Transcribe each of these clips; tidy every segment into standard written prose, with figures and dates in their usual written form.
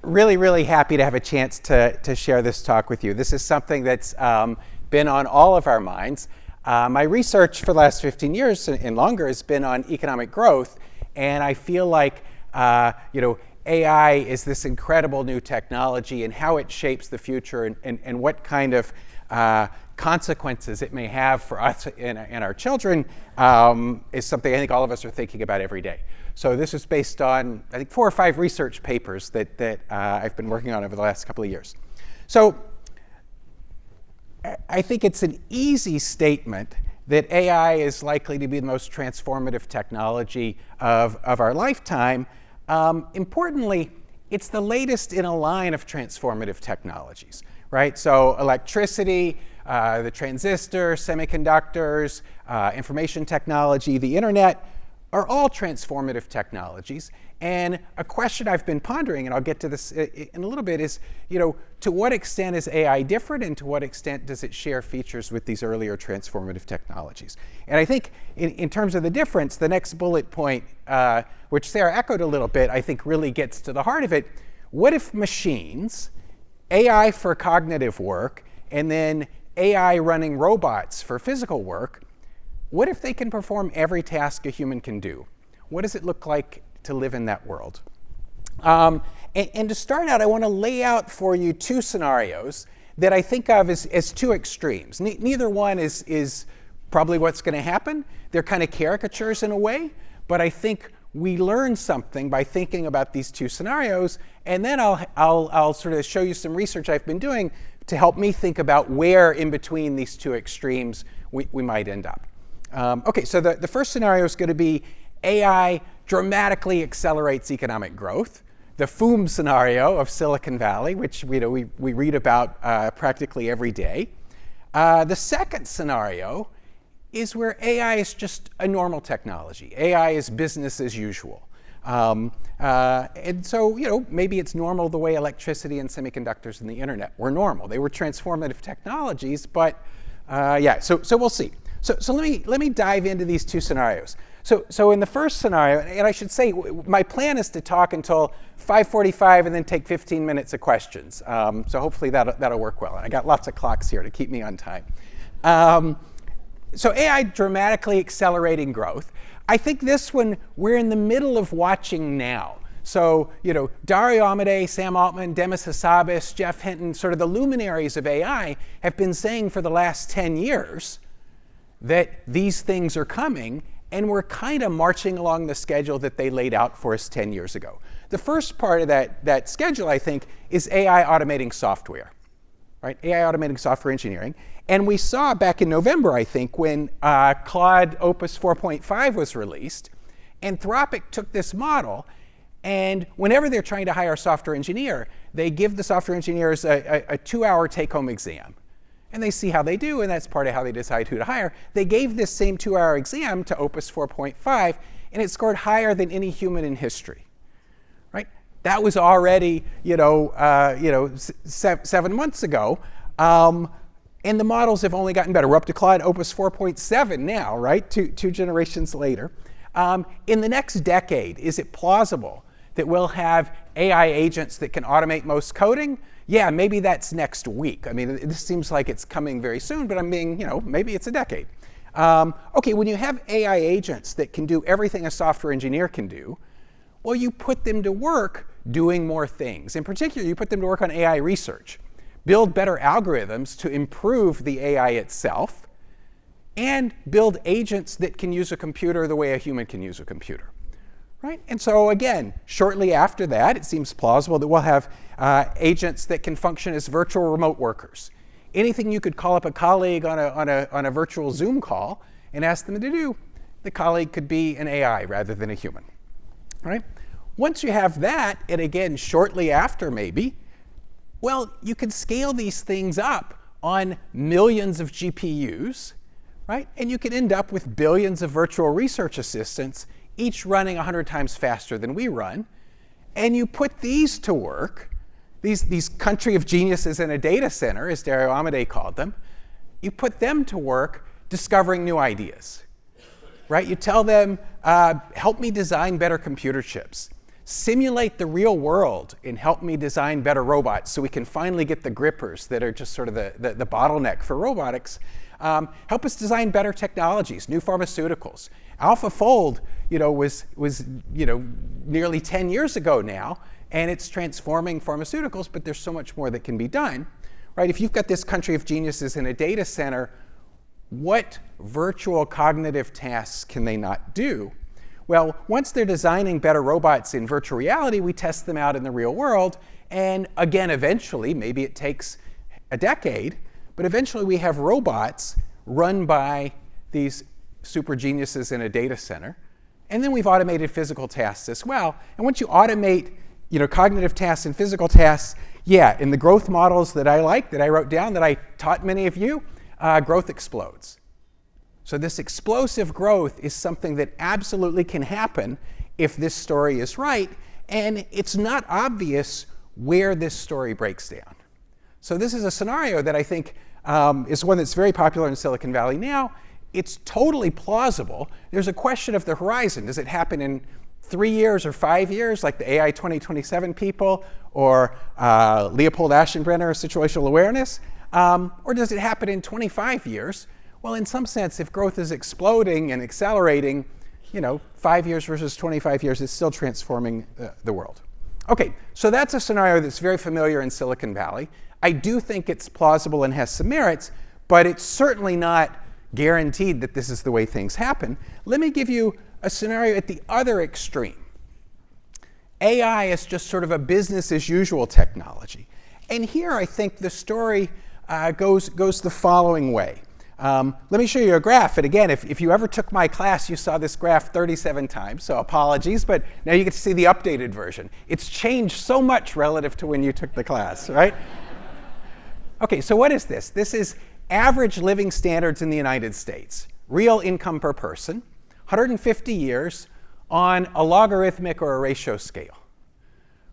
really happy to have a chance to share this talk with you. This is something that's been on all of our minds. My research for the last 15 years and longer has been on economic growth, and I feel like AI is this incredible new technology, and how it shapes the future and what kind of consequences it may have for us and our children is something I think all of us are thinking about every day. So this is based on, I think, 4 or 5 research papers that I've been working on over the last couple of years. So I think it's an easy statement that AI is likely to be the most transformative technology of our lifetime. Importantly, it's the latest in a line of transformative technologies, right? So electricity, the transistor, semiconductors, information technology, the internet are all transformative technologies. And a question I've been pondering, and I'll get to this in a little bit, is, to what extent is AI different, and to what extent does it share features with these earlier transformative technologies? And I think in terms of the difference, the next bullet point, which Sarah echoed a little bit, I think really gets to the heart of it. What if machines, AI for cognitive work, and then AI running robots for physical work, what if they can perform every task a human can do? What does it look like to live in that world? And to start out, I want to lay out for you 2 scenarios that I think of as 2 extremes. Neither one is probably what's going to happen. They're kind of caricatures in a way, but I think we learn something by thinking about these 2 scenarios, and then I'll sort of show you some research I've been doing to help me think about where in between these 2 extremes we might end up. Okay, so the first scenario is going to be AI dramatically accelerates economic growth. The FOOM scenario of Silicon Valley, which we read about practically every day. The second scenario is where AI is just a normal technology. AI is business as usual. And so, maybe it's normal the way electricity and semiconductors and the internet were normal. They were transformative technologies, but so we'll see. So let me dive into these 2 scenarios. So in the first scenario, and I should say, my plan is to talk until 5:45 and then take 15 minutes of questions. So hopefully that'll work well. And I got lots of clocks here to keep me on time. So AI dramatically accelerating growth. I think this one we're in the middle of watching now. So, Dario Amodei, Sam Altman, Demis Hassabis, Jeff Hinton, sort of the luminaries of AI, have been saying for the last 10 years that these things are coming, and we're kind of marching along the schedule that they laid out for us 10 years ago. The first part of that schedule, I think, is AI automating software, right? AI automating software engineering. And we saw back in November, I think, when Claude Opus 4.5 was released, Anthropic took this model, and whenever they're trying to hire a software engineer, they give the software engineers a 2-hour take-home exam. And they see how they do, and that's part of how they decide who to hire. They gave this same 2-hour exam to Opus 4.5, and it scored higher than any human in history, right? That was already, 7 months ago, and the models have only gotten better. We're up to Claude Opus 4.7 now, right? Two generations later. In the next decade, is it plausible that we'll have AI agents that can automate most coding? Yeah, maybe that's next week. I mean, this seems like it's coming very soon, but I'm being, maybe it's a decade. Okay, when you have AI agents that can do everything a software engineer can do, well, you put them to work doing more things. In particular, you put them to work on AI research, build better algorithms to improve the AI itself, and build agents that can use a computer the way a human can use a computer. Right? And so again, shortly after that, it seems plausible that we'll have agents that can function as virtual remote workers. Anything you could call up a colleague on a virtual Zoom call and ask them to do, the colleague could be an AI rather than a human. Right? Once you have that, and again, shortly after maybe, well, you can scale these things up on millions of GPUs, right? And you can end up with billions of virtual research assistants, each running 100 times faster than we run. And you put these to work, these country of geniuses in a data center, as Dario Amodei called them, you put them to work discovering new ideas, right? You tell them, help me design better computer chips. simulate the real world and help me design better robots so we can finally get the grippers that are just sort of the bottleneck for robotics. Help us design better technologies, new pharmaceuticals. AlphaFold, was nearly 10 years ago now, and it's transforming pharmaceuticals, but there's so much more that can be done, right? If you've got this country of geniuses in a data center, what virtual cognitive tasks can they not do? Well, once they're designing better robots in virtual reality, we test them out in the real world, and again, eventually, maybe it takes a decade, but eventually we have robots run by these super geniuses in a data center. And then we've automated physical tasks as well. And once you automate cognitive tasks and physical tasks, in the growth models that I wrote down, that I taught many of you, growth explodes. So this explosive growth is something that absolutely can happen if this story is right. And it's not obvious where this story breaks down. So this is a scenario that I think is one that's very popular in Silicon Valley now. It's totally plausible. There's a question of the horizon. Does it happen in 3 years or 5 years, like the AI 2027 people, or Leopold Aschenbrenner, situational awareness? Or does it happen in 25 years? Well, in some sense, if growth is exploding and accelerating, 5 years versus 25 years is still transforming the world. Okay, so that's a scenario that's very familiar in Silicon Valley. I do think it's plausible and has some merits, but it's certainly not guaranteed that this is the way things happen. Let me give you a scenario at the other extreme. AI is just sort of a business as usual technology. And here I think the story goes the following way. Let me show you a graph. And again, if you ever took my class, you saw this graph 37 times, so apologies, but now you get to see the updated version. It's changed so much relative to when you took the class, right? Okay, so what is this? This is average living standards in the United States, real income per person, 150 years on a logarithmic or a ratio scale,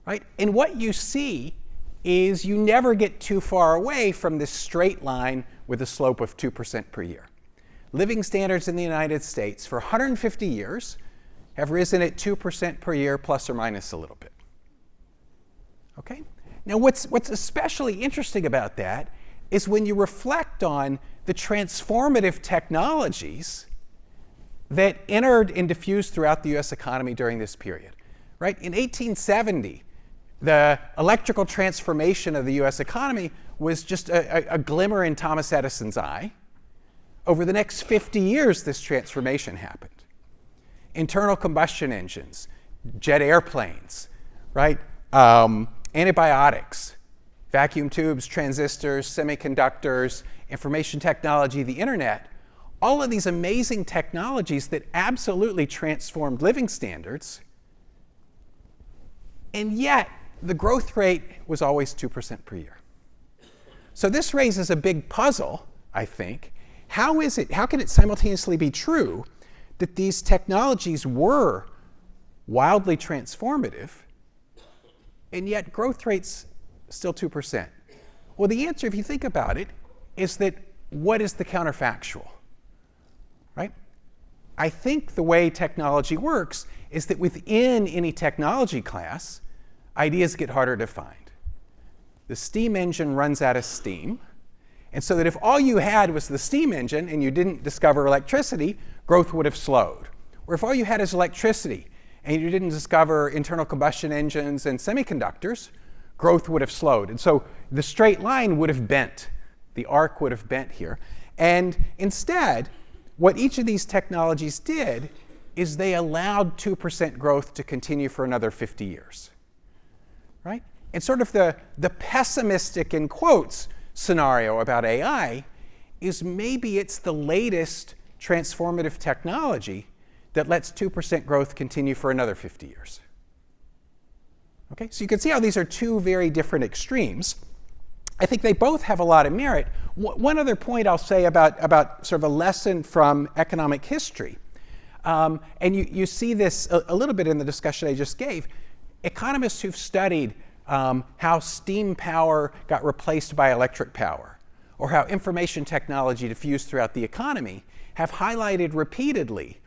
right? And what you see is you never get too far away from this straight line with a slope of 2% per year. Living standards in the United States for 150 years have risen at 2% per year, plus or minus a little bit. Okay? Now, what's especially interesting about that is when you reflect on the transformative technologies that entered and diffused throughout the US economy during this period, right? In 1870, the electrical transformation of the US economy was just a glimmer in Thomas Edison's eye. Over the next 50 years, this transformation happened. Internal combustion engines, jet airplanes, right? Antibiotics, vacuum tubes, transistors, semiconductors, information technology, the internet, all of these amazing technologies that absolutely transformed living standards, and yet the growth rate was always 2% per year. So this raises a big puzzle, I think. How can it simultaneously be true that these technologies were wildly transformative, and yet growth rates still 2%? Well, the answer, if you think about it, is that what is the counterfactual, right? I think the way technology works is that within any technology class, ideas get harder to find. The steam engine runs out of steam, and so that if all you had was the steam engine and you didn't discover electricity, growth would have slowed. Or if all you had is electricity and you didn't discover internal combustion engines and semiconductors, growth would have slowed. And so the straight line would have bent. The arc would have bent here. And instead, what each of these technologies did is they allowed 2% growth to continue for another 50 years, right? And sort of the pessimistic, in quotes, scenario about AI is maybe it's the latest transformative technology that lets 2% growth continue for another 50 years. Okay, so you can see how these are two very different extremes. I think they both have a lot of merit. One other point I'll say about sort of a lesson from economic history, and you see this a little bit in the discussion I just gave. Economists who've studied how steam power got replaced by electric power, or how information technology diffused throughout the economy, have highlighted repeatedly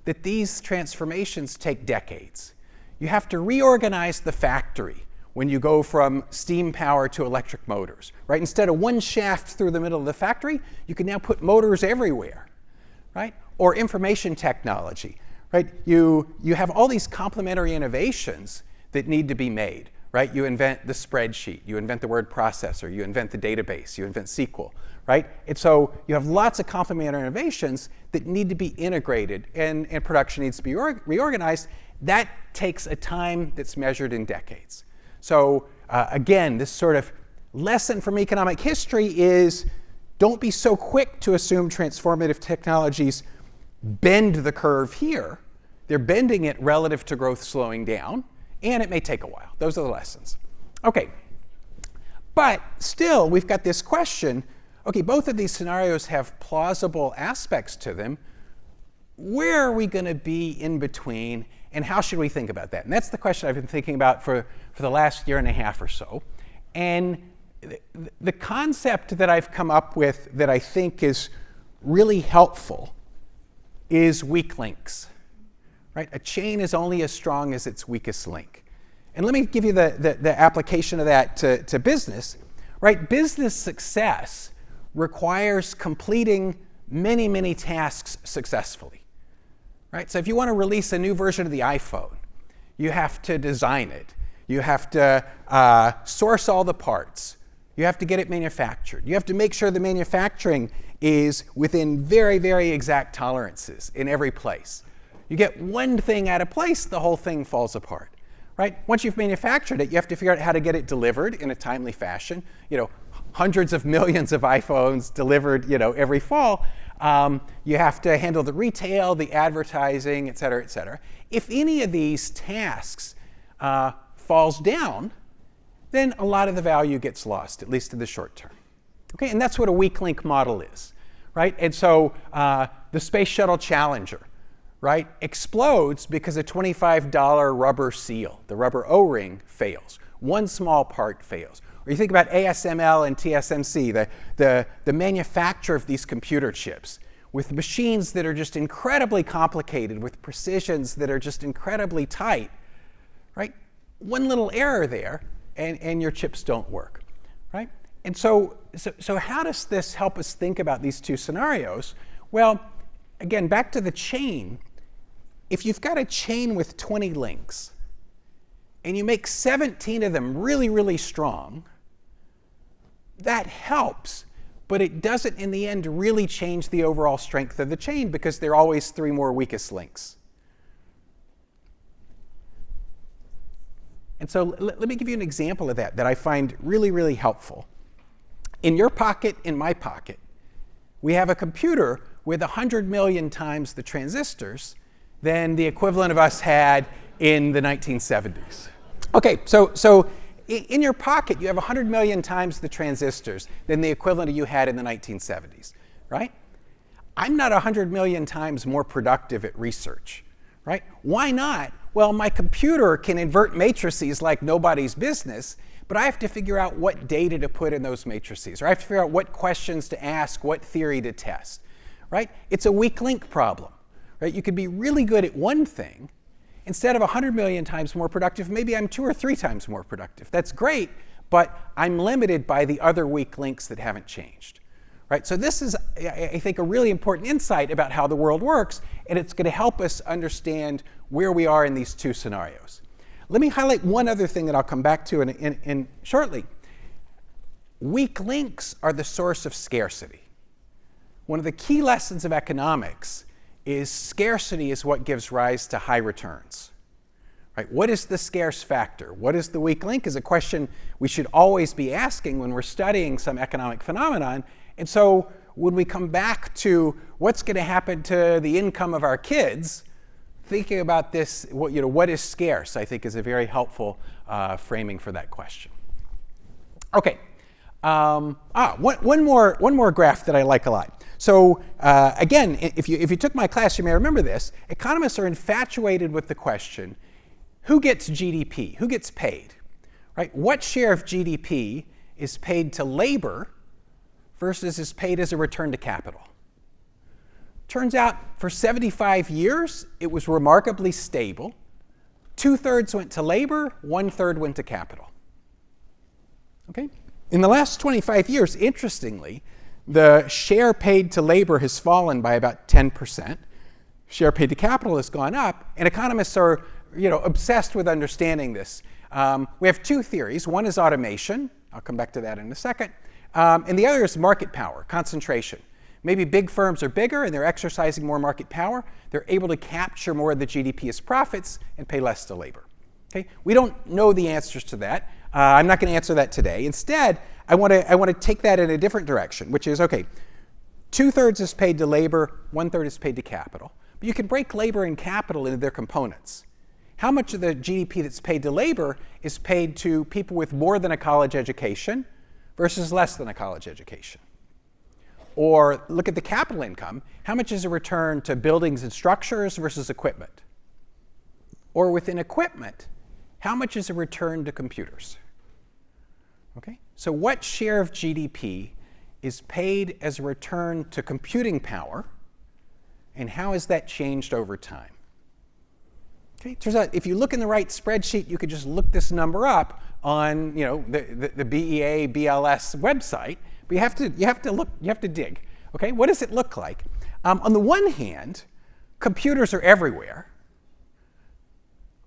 that these transformations take decades. you have to reorganize the factory when you go from steam power to electric motors, right? Instead of one shaft through the middle of the factory, you can now put motors everywhere, right? Or information technology, right? You have all these complementary innovations that need to be made, right? You invent the spreadsheet, you invent the word processor, you invent the database, you invent SQL, right? And so you have lots of complementary innovations that need to be integrated, and production needs to be reorganized. That takes a time that's measured in decades. So again, this sort of lesson from economic history is don't be so quick to assume transformative technologies bend the curve here. They're bending it relative to growth slowing down, and it may take a while. Those are the lessons. Okay, but still, we've got this question. Okay, both of these scenarios have plausible aspects to them. Where are we going to be in between, and how should we think about that? And that's the question I've been thinking about for the last year and a half or so. And the concept that I've come up with that I think is really helpful is weak links, right? A chain is only as strong as its weakest link. And let me give you the application of that to business, right? Business success requires completing many, many tasks successfully, right? So if you want to release a new version of the iPhone, you have to design it. You have to source all the parts. You have to get it manufactured. You have to make sure the manufacturing is within very, very exact tolerances in every place. You get one thing out of place, the whole thing falls apart, right? Once you've manufactured it, you have to figure out how to get it delivered in a timely fashion. You know, hundreds of millions of iPhones delivered, you know, every fall. You have to handle the retail, the advertising, et cetera, et cetera. If any of these tasks falls down, then a lot of the value gets lost, at least in the short term. Okay, and that's what a weak link model is, right? And so the Space Shuttle Challenger, right, explodes because a $25 rubber seal, the rubber O-ring, fails. One small part fails. Or you think about ASML and TSMC, the manufacture of these computer chips with machines that are just incredibly complicated, with precisions that are just incredibly tight, right? One little error there, and your chips don't work, right? And so how does this help us think about these two scenarios? Well, again, back to the chain. If you've got a chain with 20 links, and you make 17 of them really, really strong, that helps, but it doesn't in the end really change the overall strength of the chain because there are always 3 more weakest links. And so let me give you an example of that I find really, really helpful. In your pocket, in my pocket, we have a computer with 100 million times the transistors than the equivalent of us had in the 1970s. Okay, so in your pocket, you have 100 million times the transistors than the equivalent of you had in the 1970s, right? I'm not 100 million times more productive at research, right? Why not? Well, my computer can invert matrices like nobody's business, but I have to figure out what data to put in those matrices, or I have to figure out what questions to ask, what theory to test, right? It's a weak link problem, right? You could be really good at one thing. Instead of 100 million times more productive, maybe I'm 2 or 3 times more productive. That's great, but I'm limited by the other weak links that haven't changed, right? So this is, I think, a really important insight about how the world works, and it's going to help us understand where we are in these two scenarios. Let me highlight one other thing that I'll come back to in shortly. Weak links are the source of scarcity. One of the key lessons of economics is scarcity is what gives rise to high returns. Right? What is the scarce factor? What is the weak link is a question we should always be asking when we're studying some economic phenomenon. And so when we come back to what's going to happen to the income of our kids, thinking about this, what is scarce, I think is a very helpful framing for that question. Okay. One more graph that I like a lot. So again, if you took my class, you may remember this. Economists are infatuated with the question, who gets GDP? Who gets paid? Right? What share of GDP is paid to labor versus is paid as a return to capital? Turns out for 75 years, it was remarkably stable. 2/3 went to labor, 1/3 went to capital. Okay? In the last 25 years, interestingly, the share paid to labor has fallen by about 10%. Share paid to capital has gone up, and economists are obsessed with understanding this. We have two theories. One is automation. I'll come back to that in a second. And the other is market power, concentration. Maybe big firms are bigger and they're exercising more market power. They're able to capture more of the GDP as profits and pay less to labor. Okay? We don't know the answers to that. I'm not going to answer that today. Instead, I want to take that in a different direction, which is, okay, 2/3 is paid to labor, 1/3 is paid to capital. But you can break labor and capital into their components. How much of the GDP that's paid to labor is paid to people with more than a college education versus less than a college education? Or look at the capital income. How much is a return to buildings and structures versus equipment? Or within equipment, how much is a return to computers? Okay? So what share of GDP is paid as a return to computing power, and how has that changed over time? Okay, turns out if you look in the right spreadsheet, you could just look this number up on the BEA BLS website, but you have to dig. Okay, what does it look like? On the one hand, computers are everywhere.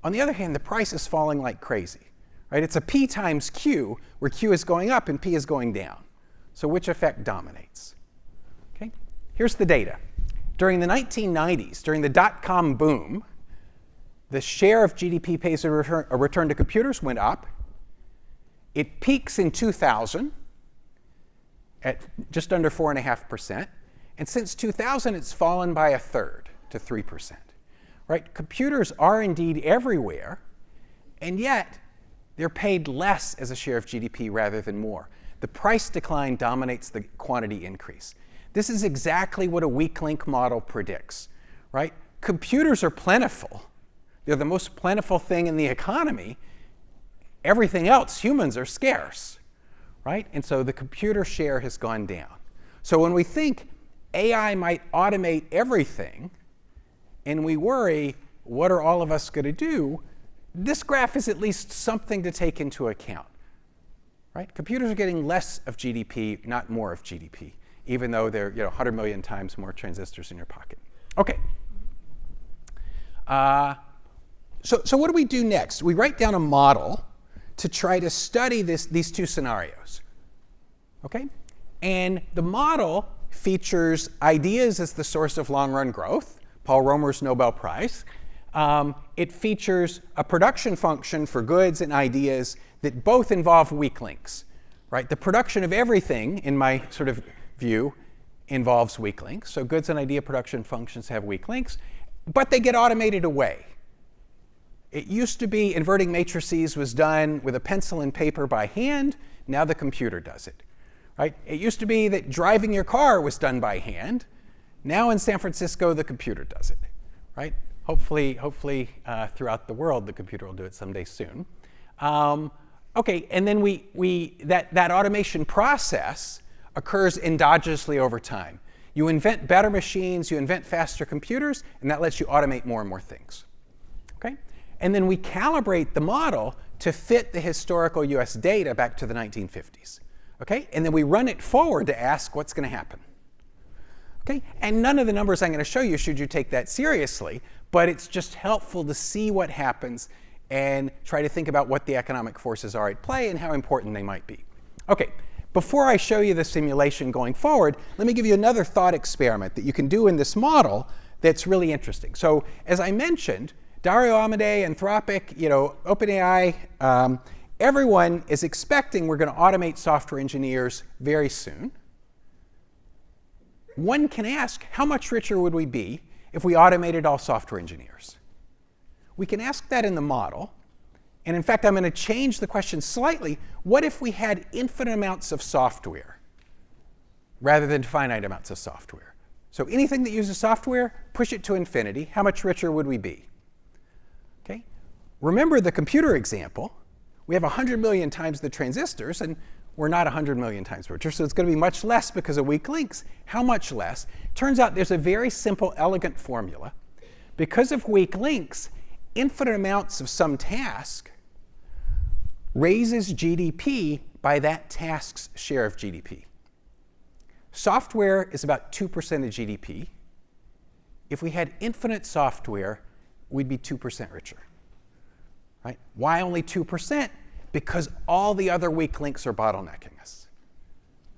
On the other hand, the price is falling like crazy. Right? It's a P times Q, where Q is going up and P is going down. So which effect dominates? Okay, here's the data. During the 1990s, during the dot-com boom, the share of GDP paid as a return to computers went up. It peaks in 2000 at just under 4.5%. And since 2000, it's fallen by 1/3 to 3%. Right? Computers are indeed everywhere, and yet they're paid less as a share of GDP rather than more. The price decline dominates the quantity increase. This is exactly what a weak link model predicts. Right? Computers are plentiful. They're the most plentiful thing in the economy. Everything else, humans, are scarce, right? And so the computer share has gone down. So when we think AI might automate everything, and we worry, what are all of us going to do? This graph is at least something to take into account, right? Computers are getting less of GDP, not more of GDP, even though they're 100 million times more transistors in your pocket. Okay. So what do we do next? We write down a model to try to study these two scenarios. Okay? And the model features ideas as the source of long-run growth, Paul Romer's Nobel Prize. It features a production function for goods and ideas that both involve weak links. Right? The production of everything, in my sort of view, involves weak links. So goods and idea production functions have weak links, but they get automated away. It used to be inverting matrices was done with a pencil and paper by hand. Now the computer does it. Right? It used to be that driving your car was done by hand. Now in San Francisco, the computer does it. Right? Hopefully, throughout the world, the computer will do it someday soon. Okay, and then that automation process occurs endogenously over time. You invent better machines, you invent faster computers, and that lets you automate more and more things. Okay? And then we calibrate the model to fit the historical US data back to the 1950s. Okay? And then we run it forward to ask what's going to happen. Okay? And none of the numbers I'm going to show you should you take that seriously, but it's just helpful to see what happens and try to think about what the economic forces are at play and how important they might be. Okay, before I show you the simulation going forward, let me give you another thought experiment that you can do in this model that's really interesting. So as I mentioned, Dario Amodei, Anthropic, OpenAI, everyone is expecting we're going to automate software engineers very soon. One can ask, how much richer would we be if we automated all software engineers? We can ask that in the model. And in fact, I'm going to change the question slightly. What if we had infinite amounts of software rather than finite amounts of software? So anything that uses software, push it to infinity. How much richer would we be? Okay. Remember the computer example. We have 100 million times the transistors, and we're not 100 million times richer, so it's going to be much less because of weak links. How much less? Turns out there's a very simple, elegant formula. Because of weak links, infinite amounts of some task raises GDP by that task's share of GDP. Software is about 2% of GDP. If we had infinite software, we'd be 2% richer. Right? Why only 2%? Because all the other weak links are bottlenecking us.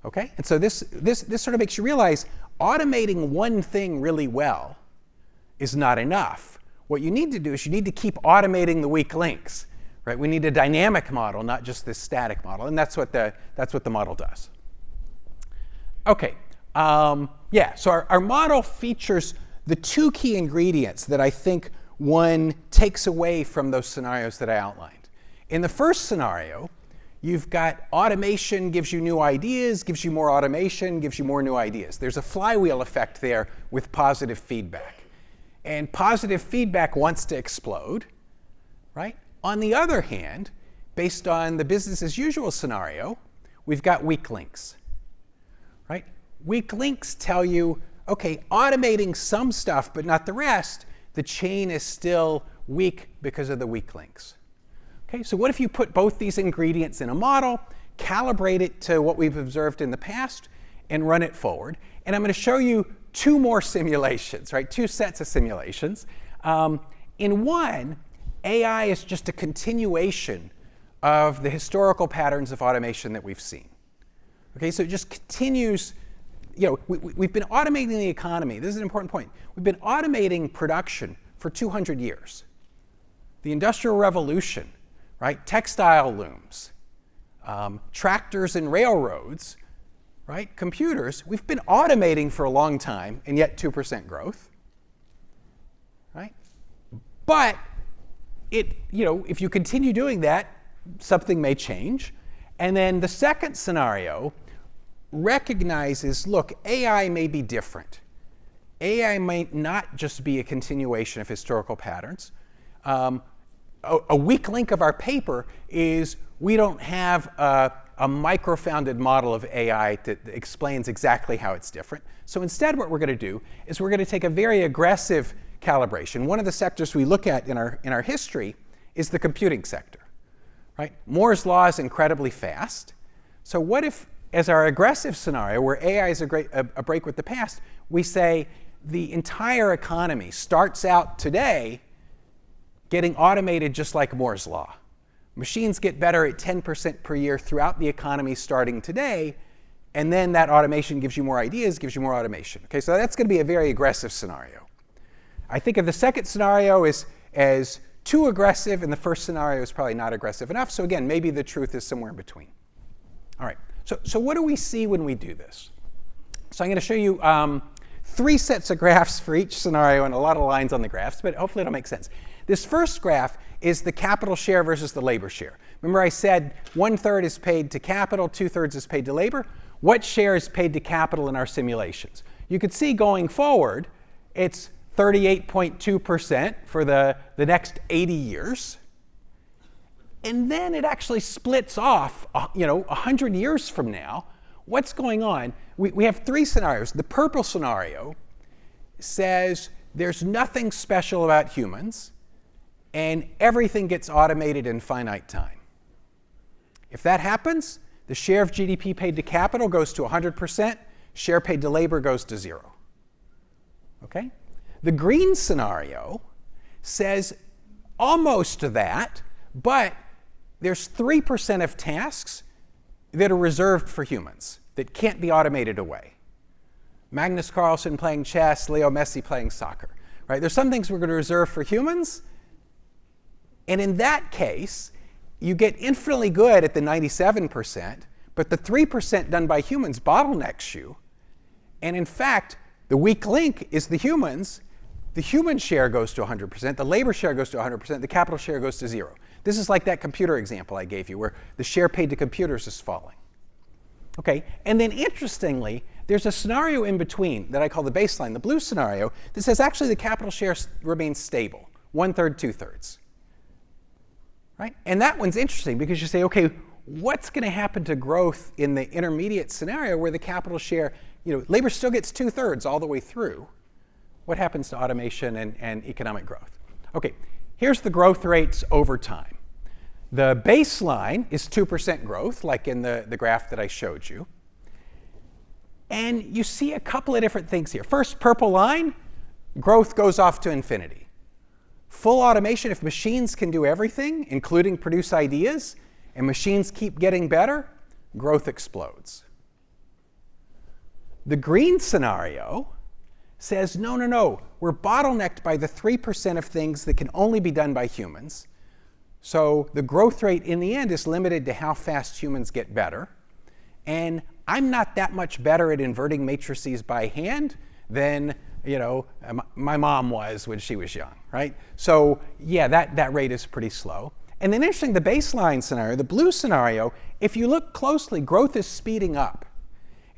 Okay? And so this sort of makes you realize automating one thing really well is not enough. What you need to do is you need to keep automating the weak links. Right? We need a dynamic model, not just this static model, and that's what the model does. Okay, so our model features the two key ingredients that I think one takes away from those scenarios that I outlined. In the first scenario, you've got automation gives you new ideas, gives you more automation, gives you more new ideas. There's a flywheel effect there with positive feedback. And positive feedback wants to explode, right? On the other hand, based on the business as usual scenario, we've got weak links, right? Weak links tell you, okay, automating some stuff but not the rest, the chain is still weak because of the weak links. Okay, so what if you put both these ingredients in a model, calibrate it to what we've observed in the past, and run it forward? And I'm going to show you two more simulations, right? Two sets of simulations. In one, AI is just a continuation of the historical patterns of automation that we've seen. Okay, so it just continues. We've been automating the economy. This is an important point. We've been automating production for 200 years. The Industrial Revolution, right? Textile looms, tractors and railroads, right? Computers. We've been automating for a long time, and yet 2% growth, right? But if you continue doing that, something may change. And then the second scenario recognizes, look, AI may be different. AI might not just be a continuation of historical patterns. A weak link of our paper is we don't have a micro-founded model of AI that explains exactly how it's different. So instead what we're going to do is we're going to take a very aggressive calibration. One of the sectors we look at in our history is the computing sector. Right? Moore's law is incredibly fast. So what if, as our aggressive scenario, where AI is a break with the past, we say the entire economy starts out today getting automated just like Moore's law. Machines get better at 10% per year throughout the economy starting today, and then that automation gives you more ideas, gives you more automation. Okay, so that's going to be a very aggressive scenario. I think of the second scenario as too aggressive, and the first scenario is probably not aggressive enough. So again, maybe the truth is somewhere in between. All right, so what do we see when we do this? So I'm going to show you 3 sets of graphs for each scenario and a lot of lines on the graphs, but hopefully it'll make sense. This first graph is the capital share versus the labor share. Remember I said 1/3 is paid to capital, 2/3 is paid to labor. What share is paid to capital in our simulations? You could see going forward, it's 38.2% for the next 80 years. And then it actually splits off, 100 years from now. What's going on? We have 3 scenarios. The purple scenario says there's nothing special about humans, and everything gets automated in finite time. If that happens, the share of GDP paid to capital goes to 100%, share paid to labor goes to 0. Okay? The green scenario says almost to that, but there's 3% of tasks that are reserved for humans that can't be automated away. Magnus Carlsen playing chess, Leo Messi playing soccer. Right? There's some things we're going to reserve for humans, and in that case, you get infinitely good at the 97%, but the 3% done by humans bottlenecks you. And in fact, the weak link is the humans. The human share goes to 100%, the labor share goes to 100%, the capital share goes to 0. This is like that computer example I gave you, where the share paid to computers is falling. Okay, and then interestingly, there's a scenario in between that I call the baseline, the blue scenario, that says actually the capital share remains stable, 1/3, 2/3. Right? And that one's interesting because you say, okay, what's going to happen to growth in the intermediate scenario where the capital share, labor still gets 2/3 all the way through? What happens to automation and economic growth? Okay, here's the growth rates over time. The baseline is 2% growth, like in the graph that I showed you. And you see a couple of different things here. First, purple line, growth goes off to infinity. Full automation, if machines can do everything, including produce ideas, and machines keep getting better, growth explodes. The green scenario says, no, we're bottlenecked by the 3% of things that can only be done by humans. So the growth rate in the end is limited to how fast humans get better. And I'm not that much better at inverting matrices by hand than my mom was when she was young, right? So yeah, that rate is pretty slow. And then interesting, the baseline scenario, the blue scenario, if you look closely, growth is speeding up.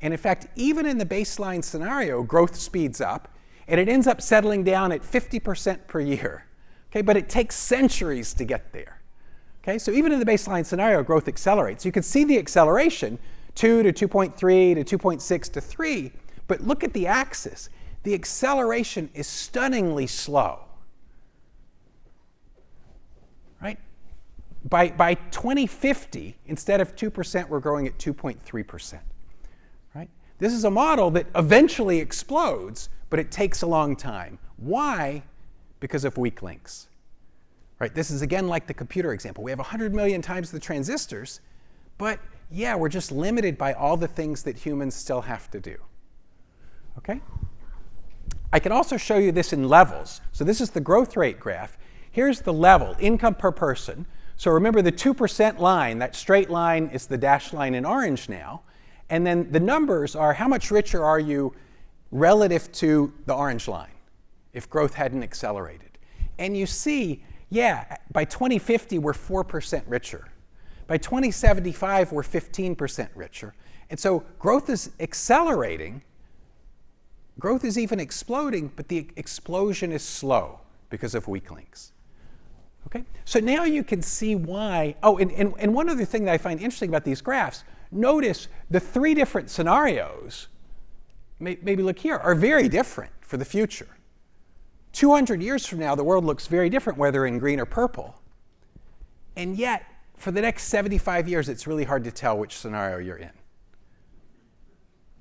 And in fact, even in the baseline scenario, growth speeds up, and it ends up settling down at 50% per year. Okay, but it takes centuries to get there. Okay, so even in the baseline scenario, growth accelerates. You can see the acceleration, 2 to 2.3 to 2.6 to 3, but look at the axis. The acceleration is stunningly slow. Right? By 2050, instead of 2%, we're growing at 2.3%. Right? This is a model that eventually explodes, but it takes a long time. Why? Because of weak links. Right? This is again like the computer example. We have 100 million times the transistors, but yeah, we're just limited by all the things that humans still have to do. Okay? I can also show you this in levels. So this is the growth rate graph. Here's the level, income per person. So remember the 2% line, that straight line is the dashed line in orange now. And then the numbers are how much richer are you relative to the orange line if growth hadn't accelerated. And you see, yeah, by 2050, we're 4% richer. By 2075, we're 15% richer. And so growth is accelerating. Growth is even exploding, but the explosion is slow because of weak links. Okay? So now you can see why. Oh, and one other thing that I find interesting about these graphs, notice the 3 different scenarios, maybe look here, are very different for the future. 200 years from now, the world looks very different, whether in green or purple. And yet, for the next 75 years, it's really hard to tell which scenario you're in.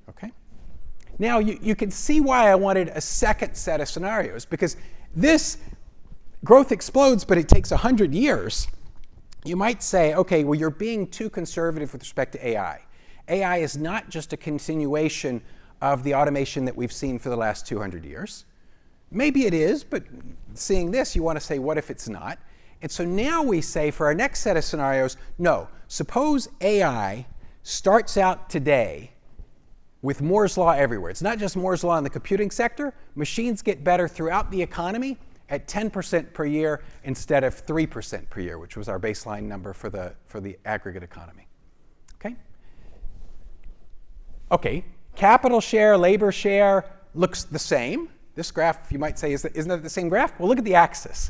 Okay? Now, you can see why I wanted a second set of scenarios, because this growth explodes, but it takes 100 years. You might say, okay, well, you're being too conservative with respect to AI. AI is not just a continuation of the automation that we've seen for the last 200 years. Maybe it is, but seeing this, you want to say, what if it's not? And so now we say, for our next set of scenarios, no, suppose AI starts out today with Moore's law everywhere. It's not just Moore's law in the computing sector. Machines get better throughout the economy at 10% per year instead of 3% per year, which was our baseline number for the aggregate economy. Okay? Okay, capital share, labor share looks the same. This graph, you might say, isn't that the same graph? Well, look at the axis.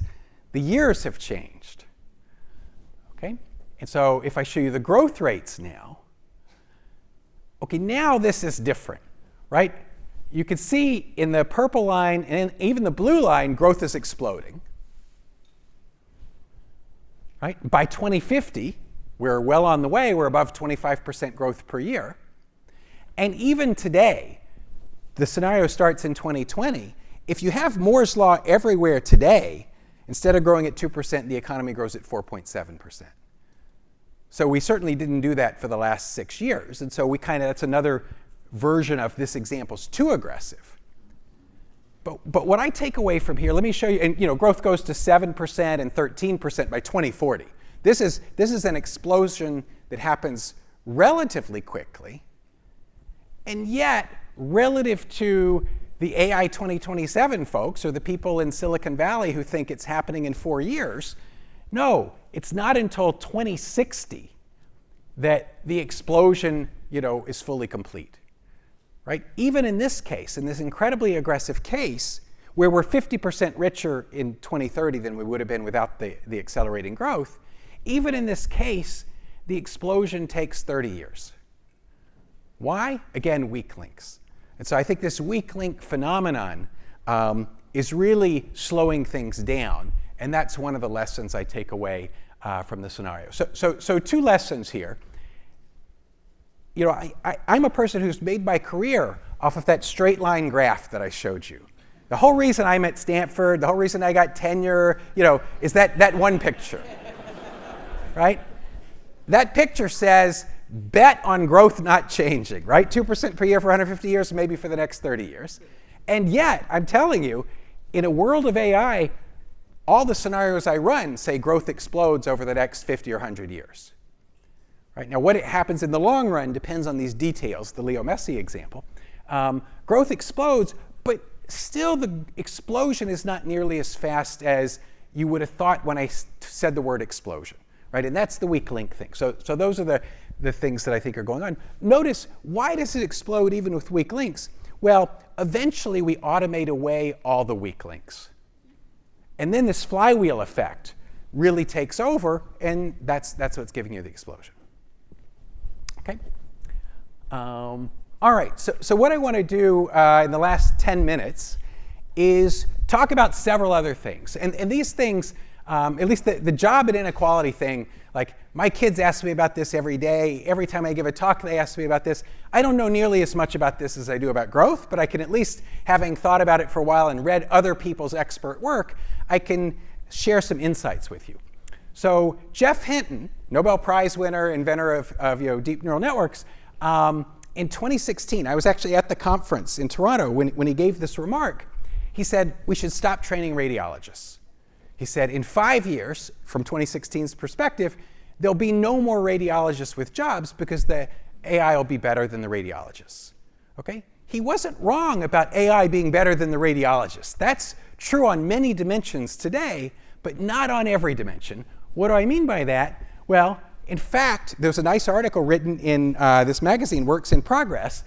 The years have changed. Okay? And so if I show you the growth rates now, okay, now this is different, right? You can see in the purple line and even the blue line, growth is exploding. Right? By 2050, we're well on the way. We're above 25% growth per year. And even today, the scenario starts in 2020. If you have Moore's law everywhere today, instead of growing at 2%, the economy grows at 4.7%. So we certainly didn't do that for the last 6 years. And so that's another version of this example is too aggressive. But what I take away from here, let me show you, and growth goes to 7% and 13% by 2040. This is an explosion that happens relatively quickly. And yet, relative to the AI 2027 folks, or the people in Silicon Valley who think it's happening in 4 years, no, it's not until 2060 that the explosion, is fully complete. Right? Even in this case, in this incredibly aggressive case, where we're 50% richer in 2030 than we would have been without the accelerating growth, even in this case, the explosion takes 30 years. Why? Again, weak links. And so I think this weak link phenomenon is really slowing things down. And that's one of the lessons I take away from the scenario. So two lessons here. You know, I'm a person who's made my career off of that straight line graph that I showed you. The whole reason I'm at Stanford, the whole reason I got tenure, you know, is that one picture, right? That picture says, bet on growth not changing, right? 2% per year for 150 years, maybe for the next 30 years. And yet, I'm telling you, in a world of AI, all the scenarios I run say growth explodes over the next 50 or 100 years. Right? Now, what happens in the long run depends on these details, the Leo Messi example. Growth explodes, but still the explosion is not nearly as fast as you would have thought when I said the word explosion. Right? And that's the weak link thing. So those are the things that I think are going on. Notice, why does it explode even with weak links? Well, eventually we automate away all the weak links. And then this flywheel effect really takes over, and that's what's giving you the explosion. Okay. All right. So what I want to do in the last 10 minutes is talk about several other things. And these things, at least the job and inequality thing, like my kids ask me about this every day. Every time I give a talk, they ask me about this. I don't know nearly as much about this as I do about growth, but I can at least, having thought about it for a while and read other people's expert work, I can share some insights with you. So Jeff Hinton, Nobel Prize winner, inventor of deep neural networks, in 2016, I was actually at the conference in Toronto when he gave this remark. He said, we should stop training radiologists. He said, in 5 years, from 2016's perspective, there'll be no more radiologists with jobs because the AI will be better than the radiologists. Okay? He wasn't wrong about AI being better than the radiologists. That's true on many dimensions today, but not on every dimension. What do I mean by that? Well, in fact, there's a nice article written in this magazine, Works in Progress,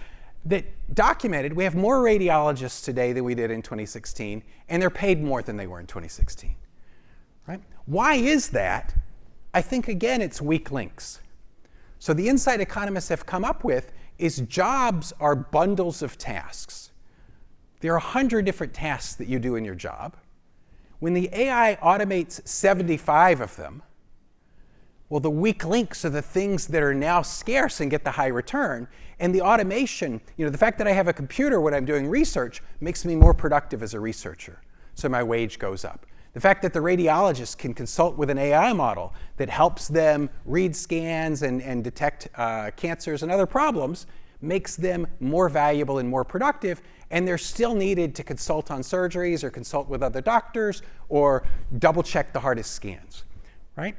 that documented we have more radiologists today than we did in 2016, and they're paid more than they were in 2016. Right? Why is that? I think, again, it's weak links. So the insight economists have come up with is jobs are bundles of tasks. There are 100 different tasks that you do in your job. When the AI automates 75 of them, well, the weak links are the things that are now scarce and get the high return. And the automation, the fact that I have a computer when I'm doing research makes me more productive as a researcher. So my wage goes up. The fact that the radiologist can consult with an AI model that helps them read scans and detect cancers and other problems makes them more valuable and more productive, and they're still needed to consult on surgeries or consult with other doctors or double check the hardest scans, right?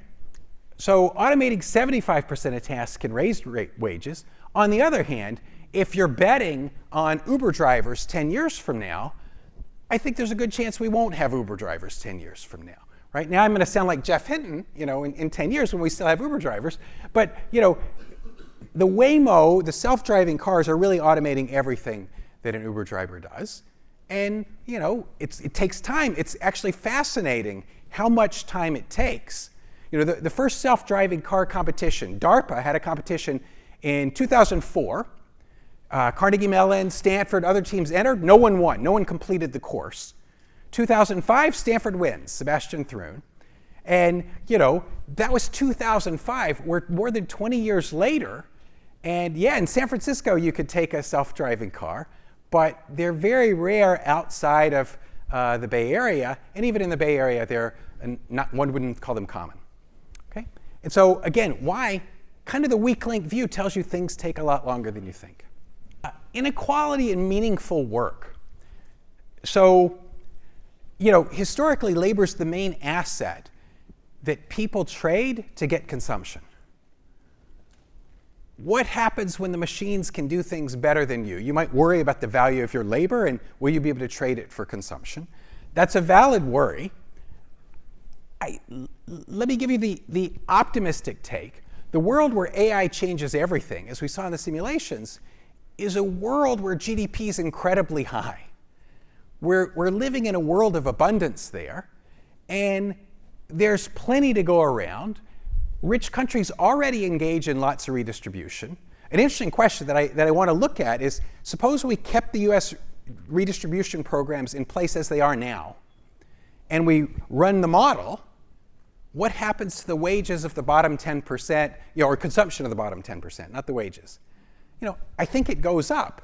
So automating 75% of tasks can raise wages. On the other hand, if you're betting on Uber drivers 10 years from now, I think there's a good chance we won't have Uber drivers 10 years from now. Right now, I'm going to sound like Jeff Hinton, in 10 years when we still have Uber drivers. But the Waymo, the self-driving cars, are really automating everything that an Uber driver does. And it takes time. It's actually fascinating how much time it takes. The first self-driving car competition, DARPA had a competition in 2004. Carnegie Mellon, Stanford, other teams entered. No one won. No one completed the course. 2005, Stanford wins, Sebastian Thrun. And, that was 2005. We're more than 20 years later. And yeah, in San Francisco, you could take a self-driving car, but they're very rare outside of the Bay Area. And even in the Bay Area, one wouldn't call them common. Okay? And so, again, why? Kind of the weak link view tells you things take a lot longer than you think. Inequality in meaningful work. So, historically, labor's the main asset that people trade to get consumption. What happens when the machines can do things better than you? You might worry about the value of your labor and will you be able to trade it for consumption? That's a valid worry. Let me give you the optimistic take. The world where AI changes everything, as we saw in the simulations, is a world where GDP is incredibly high. We're living in a world of abundance there, and there's plenty to go around. Rich countries already engage in lots of redistribution. An interesting question that I want to look at is, suppose we kept the US redistribution programs in place as they are now, and we run the model, what happens to the wages of the bottom 10%, or consumption of the bottom 10%, not the wages? I think it goes up,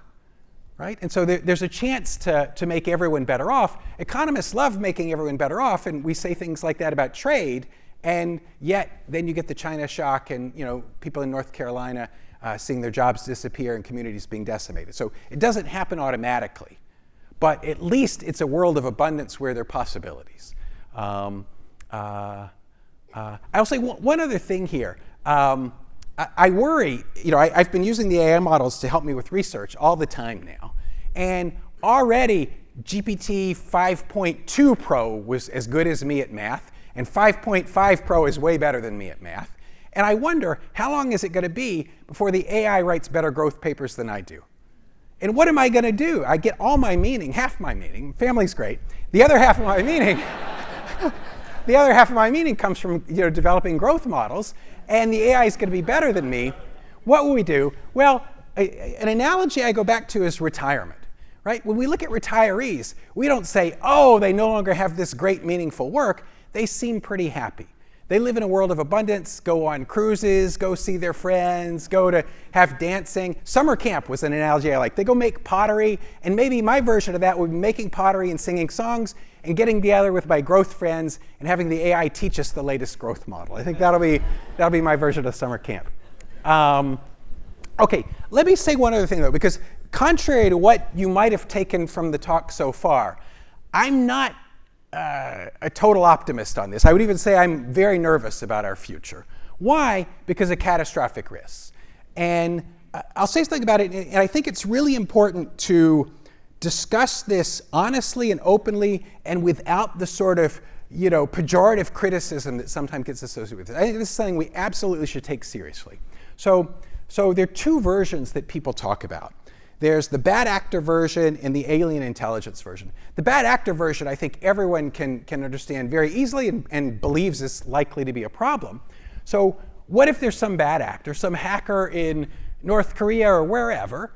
right? And so there's a chance to make everyone better off. Economists love making everyone better off, and we say things like that about trade, and yet then you get the China shock and people in North Carolina seeing their jobs disappear and communities being decimated. So it doesn't happen automatically, but at least it's a world of abundance where there are possibilities. I'll say one other thing here. I worry, I've been using the AI models to help me with research all the time now. And already GPT 5.2 Pro was as good as me at math, and 5.5 Pro is way better than me at math. And I wonder, how long is it going to be before the AI writes better growth papers than I do? And what am I going to do? I get all my meaning, half my meaning, family's great. The other half of my meaning, comes from developing growth models, and the AI is going to be better than me. What will we do? Well, an analogy I go back to is retirement, right? When we look at retirees, we don't say, oh, they no longer have this great meaningful work. They seem pretty happy. They live in a world of abundance, go on cruises, go see their friends, go to have dancing. Summer camp was an analogy I like. They go make pottery, and maybe my version of that would be making pottery and singing songs and getting together with my growth friends and having the AI teach us the latest growth model. I think that'll be my version of summer camp. Okay, let me say one other thing though, because contrary to what you might have taken from the talk so far, I'm not a total optimist on this. I would even say I'm very nervous about our future. Why? Because of catastrophic risks. And I'll say something about it, and I think it's really important to discuss this honestly and openly and without the sort of pejorative criticism that sometimes gets associated with it. I think this is something we absolutely should take seriously. So there are two versions that people talk about. There's the bad actor version and the alien intelligence version. The bad actor version, I think everyone can understand very easily and believes is likely to be a problem. So what if there's some bad actor, some hacker in North Korea or wherever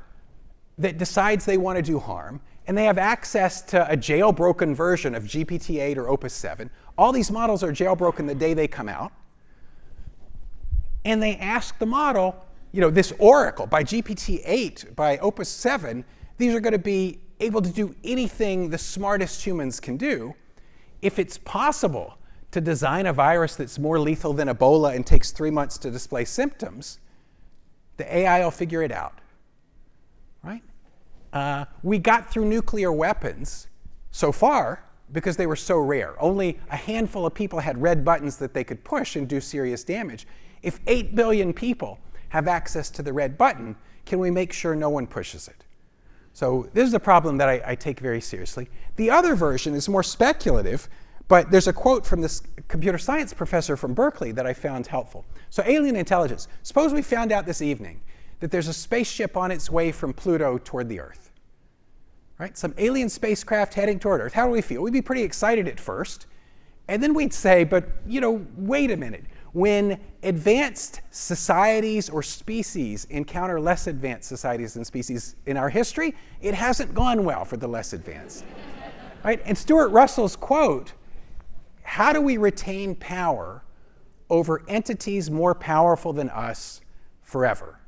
that decides they want to do harm, and they have access to a jailbroken version of GPT-8 or Opus 7. All these models are jailbroken the day they come out. And they ask the model, this oracle by GPT-8, by Opus 7, these are going to be able to do anything the smartest humans can do. If it's possible to design a virus that's more lethal than Ebola and takes 3 months to display symptoms, the AI will figure it out, right? We got through nuclear weapons so far because they were so rare. Only a handful of people had red buttons that they could push and do serious damage. If 8 billion people have access to the red button, can we make sure no one pushes it? So this is a problem that I take very seriously. The other version is more speculative, but there's a quote from this computer science professor from Berkeley that I found helpful. So alien intelligence. Suppose we found out this evening that there's a spaceship on its way from Pluto toward the Earth. Right? Some alien spacecraft heading toward Earth. How do we feel? We'd be pretty excited at first. And then we'd say, but wait a minute. When advanced societies or species encounter less advanced societies and species in our history, it hasn't gone well for the less advanced. Right? And Stuart Russell's quote, how do we retain power over entities more powerful than us forever?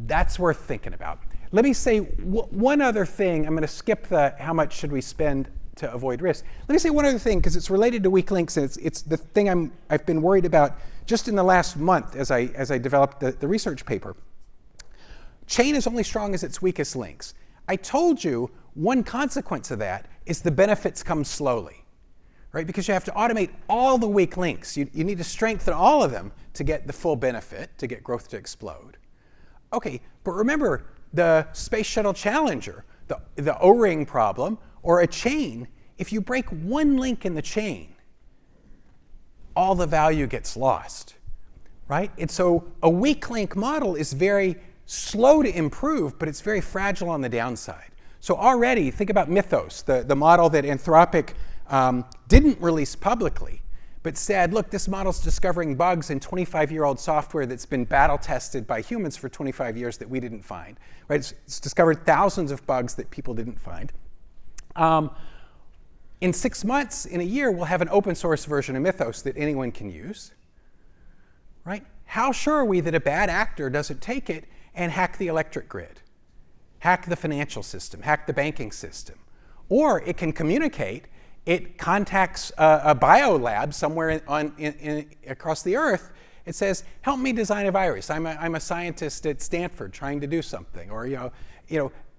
That's worth thinking about. Let me say one other thing. I'm going to skip the how much should we spend to avoid risk. Let me say one other thing, because it's related to weak links, and it's the thing I've been worried about just in the last month as I developed the research paper. Chain is only strong as its weakest links. I told you one consequence of that is the benefits come slowly, right? Because you have to automate all the weak links. You need to strengthen all of them to get the full benefit, to get growth to explode. Okay, but remember the Space Shuttle Challenger, the O-ring problem, or a chain, if you break one link in the chain, all the value gets lost, right? And so a weak link model is very slow to improve, but it's very fragile on the downside. So already, think about Mythos, the model that Anthropic didn't release publicly, but said, look, this model's discovering bugs in 25-year-old software that's been battle tested by humans for 25 years that we didn't find, right? It's discovered thousands of bugs that people didn't find. In 6 months, in a year, we'll have an open source version of Mythos that anyone can use, right? How sure are we that a bad actor doesn't take it and hack the electric grid, hack the financial system, hack the banking system? Or it can communicate, it contacts a biolab somewhere across the earth. It says, help me design a virus. I'm a scientist at Stanford trying to do something. Or,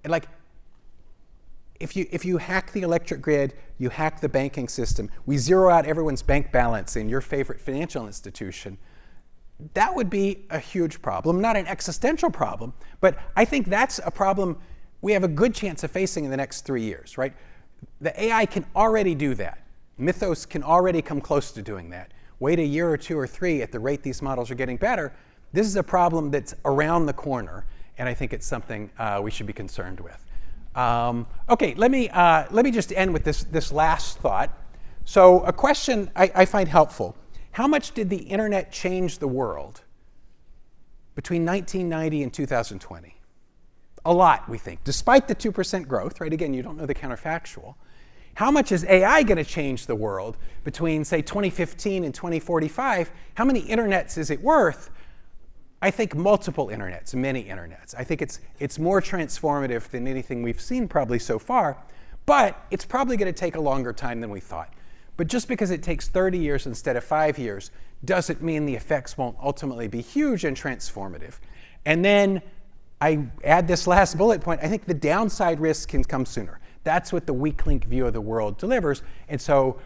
like, if you hack the electric grid, you hack the banking system, we zero out everyone's bank balance in your favorite financial institution, that would be a huge problem. Not an existential problem, but I think that's a problem we have a good chance of facing in the next 3 years, right? The AI can already do that. Mythos can already come close to doing that. Wait a year or 2 or 3 at the rate these models are getting better. This is a problem that's around the corner, and I think it's something we should be concerned with. Okay, let me just end with this last thought. So a question I find helpful. How much did the internet change the world between 1990 and 2020? A lot, we think, despite the 2% growth, right? Again, you don't know the counterfactual. How much is AI going to change the world between, say, 2015 and 2045? How many internets is it worth? I think multiple internets, many internets. I think it's more transformative than anything we've seen probably so far, but it's probably going to take a longer time than we thought. But just because it takes 30 years instead of 5 years doesn't mean the effects won't ultimately be huge and transformative. And then I add this last bullet point. I think the downside risks can come sooner. That's what the weak link view of the world delivers. And so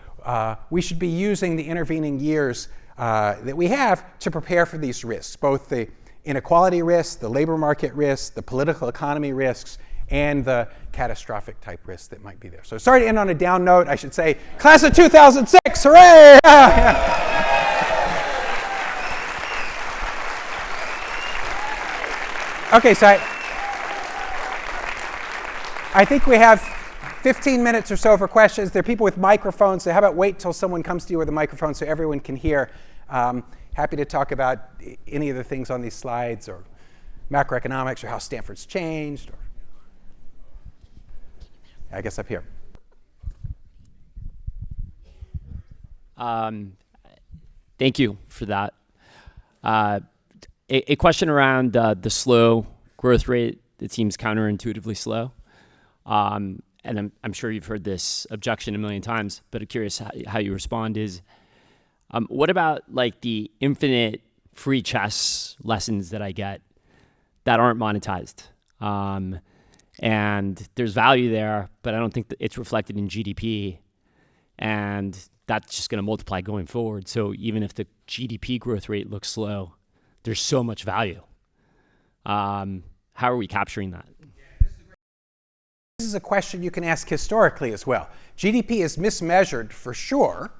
we should be using the intervening years that we have to prepare for these risks, both the inequality risks, the labor market risks, the political economy risks, and the catastrophic type risks that might be there. So sorry to end on a down note. I should say, class of 2006, hooray! Okay, so I think we have 15 minutes or so for questions. There are people with microphones, so how about wait till someone comes to you with a microphone so everyone can hear. Happy to talk about any of the things on these slides, or macroeconomics, or how Stanford's changed. Or I guess up here. Thank you for that. A question around the slow growth rate that seems counterintuitively slow. And I'm sure you've heard this objection a million times, but I'm curious how you respond is, what about like the infinite free chess lessons that I get that aren't monetized? And there's value there, but I don't think that it's reflected in GDP. And that's just going to multiply going forward. So even if the GDP growth rate looks slow, there's so much value. How are we capturing that? This is a question you can ask historically as well. GDP is mismeasured for sure,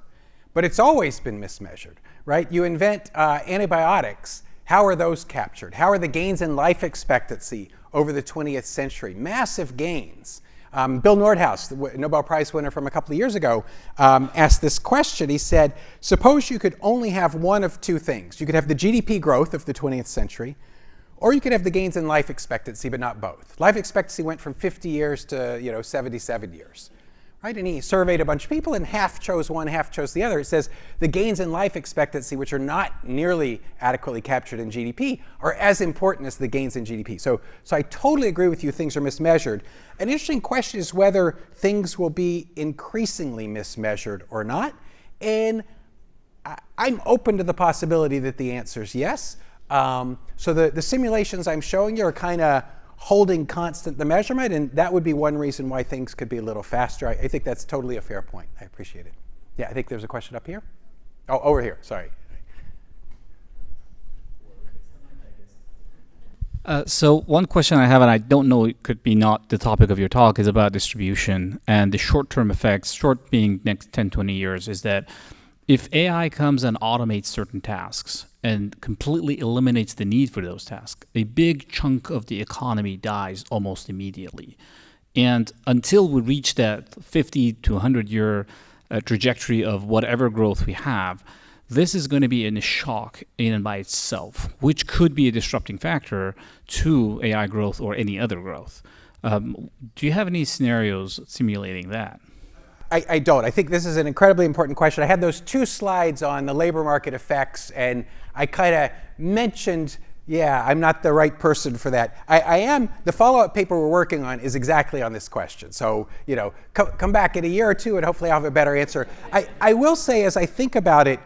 but it's always been mismeasured, right? You invent antibiotics. How are those captured? How are the gains in life expectancy over the 20th century? Massive gains. Bill Nordhaus, the Nobel Prize winner from a couple of years ago, asked this question. He said, suppose you could only have one of two things. You could have the GDP growth of the 20th century, or you could have the gains in life expectancy, but not both. Life expectancy went from 50 years to 77 years. Right? And he surveyed a bunch of people, and half chose one, half chose the other. It says the gains in life expectancy, which are not nearly adequately captured in GDP, are as important as the gains in GDP. So I totally agree with you, things are mismeasured. An interesting question is whether things will be increasingly mismeasured or not. And I'm open to the possibility that the answer is yes. So the simulations I'm showing you are kind of holding constant the measurement, and that would be one reason why things could be a little faster. I think that's totally a fair point. I appreciate it. Yeah, I think there's a question up here. Oh, over here, sorry. So one question I have, and I don't know, it could be not the topic of your talk, is about distribution and the short-term effects, short being next 10, 20 years, is that if AI comes and automates certain tasks and completely eliminates the need for those tasks, a big chunk of the economy dies almost immediately. And until we reach that 50 to 100-year trajectory of whatever growth we have, this is going to be a shock in and by itself, which could be a disrupting factor to AI growth or any other growth. Do you have any scenarios simulating that? I don't. I think this is an incredibly important question. I had those 2 slides on the labor market effects, and I kind of mentioned, yeah, I'm not the right person for that. I am. The follow-up paper we're working on is exactly on this question. So, come back in a year or 2, and hopefully I'll have a better answer. I will say, as I think about it,